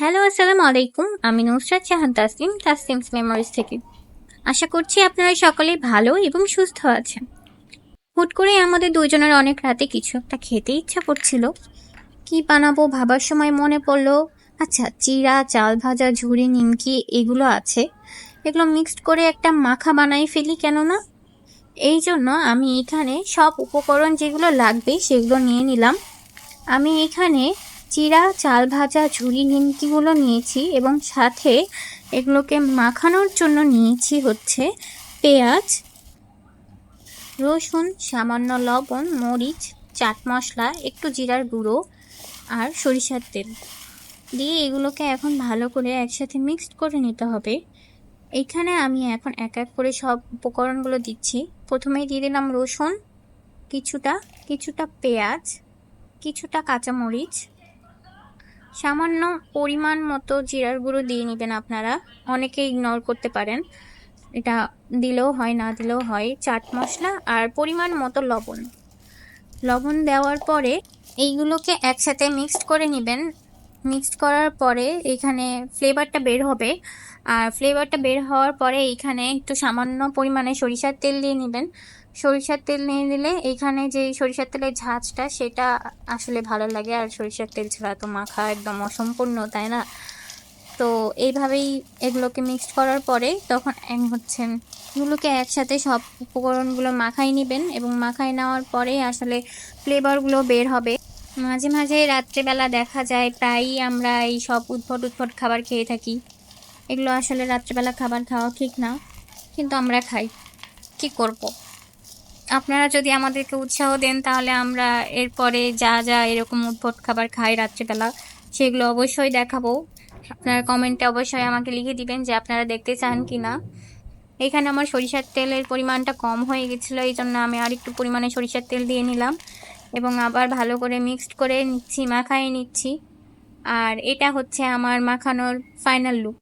Hello, আসসালামু আলাইকুম। আমি নুসরাত জাহান তাসনিমস মেমোরিজ থেকে। আশা করছি আপনারা সকলেই ভালো এবং সুস্থ আছেন। হুট করে আমাদের দুইজনের অনেক রাতে কিছু একটা খেতে ইচ্ছা করছিল। কি বানাবো ভাবার সময় মনে পড়লো, আচ্ছা চিড়া, চাল ভাজা, ঝুরি, নিমকি এগুলো আছে। এগুলো মিক্সড করে একটা মাখা বানাই ফেলি, কেন না? এই জন্য আমি এখানে সব উপকরণ যেগুলো লাগবে সেগুলো নিয়ে নিলাম। আমি এখানে চিড়া, চাল ভাজা, ঝুরি, নিমকিগুলো নিয়েছি এবং সাথে এগুলোকে মাখানোর জন্য নিয়েছি হচ্ছে পেঁয়াজ, রসুন, সামান্য লবণ, মরিচ, চাট মশলা, একটু জিরার গুঁড়ো আর সরিষার তেল দিয়ে এগুলোকে এখন ভালো করে একসাথে মিক্সড করে নিতে হবে। এখানে আমি এখন এক এক করে সব উপকরণগুলো দিচ্ছি। প্রথমেই দিয়ে দিলাম রসুন, কিছুটা কিছুটা পেঁয়াজ, কিছুটা কাঁচামরিচ, সামান্য পরিমাণ মতো জিরার গুঁড়ো দিয়ে নেবেন আপনারা। অনেকে ইগনোর করতে পারেন, এটা দিলেও হয় না দিলেও হয়। চাট মশলা আর পরিমাণ মতো লবণ। লবণ দেওয়ার পরে এইগুলোকে একসাথে মিক্সড করে নেবেন। মিক্সড করার পরে এখানে ফ্লেভারটা বের হবে, আর ফ্লেভারটা বের হওয়ার পরে এখানে একটু সামান্য পরিমাণে সরিষার তেল দিয়ে নেবেন। সরিষার তেল নিয়ে নিলে এখানে যে সরিষার তেলের ঝাঁজটা সেটা আসলে ভালো লাগে, আর সরিষার তেল ছাড়া তো মাখা একদম অসম্পূর্ণ, তাই না? তো এইভাবেই এগুলোকে মিক্সড করার পরে তখন এগুলোকে একসাথে সব উপকরণগুলো মাখাই নেবেন এবং মাখাই নেওয়ার পরে আসলে ফ্লেভারগুলো বের হবে। মাঝে মাঝে রাত্রেবেলা দেখা যায় প্রায়ই আমরা এই সব উদ্ভট উদ্ভট খাবার খেয়ে থাকি। এগুলো আসলে রাত্রেবেলা খাবার খাওয়া ঠিক না, কিন্তু আমরা খাই। কি করব? আপনারা যদি আমাদেরকে উৎসাহ দেন তাহলে আমরা এরপরে যা যা এরকম উদ্ভট খাবার খাই রাত্রেবেলা সেগুলো অবশ্যই দেখাবো। আপনারা কমেন্টে অবশ্যই আমাকে লিখে দিবেন যে আপনারা দেখতে চান কি না। এখানে আমার সরিষার তেলের পরিমাণটা কম হয়ে গেছিলো, এই জন্য আমি আর একটু পরিমাণে সরিষার তেল দিয়ে নিলাম এবং আবার ভালো করে মিক্সড করে নিচ্ছি, মাখাই নিচ্ছি। আর এটা হচ্ছে আমার মাখানোর ফাইনাল লুক।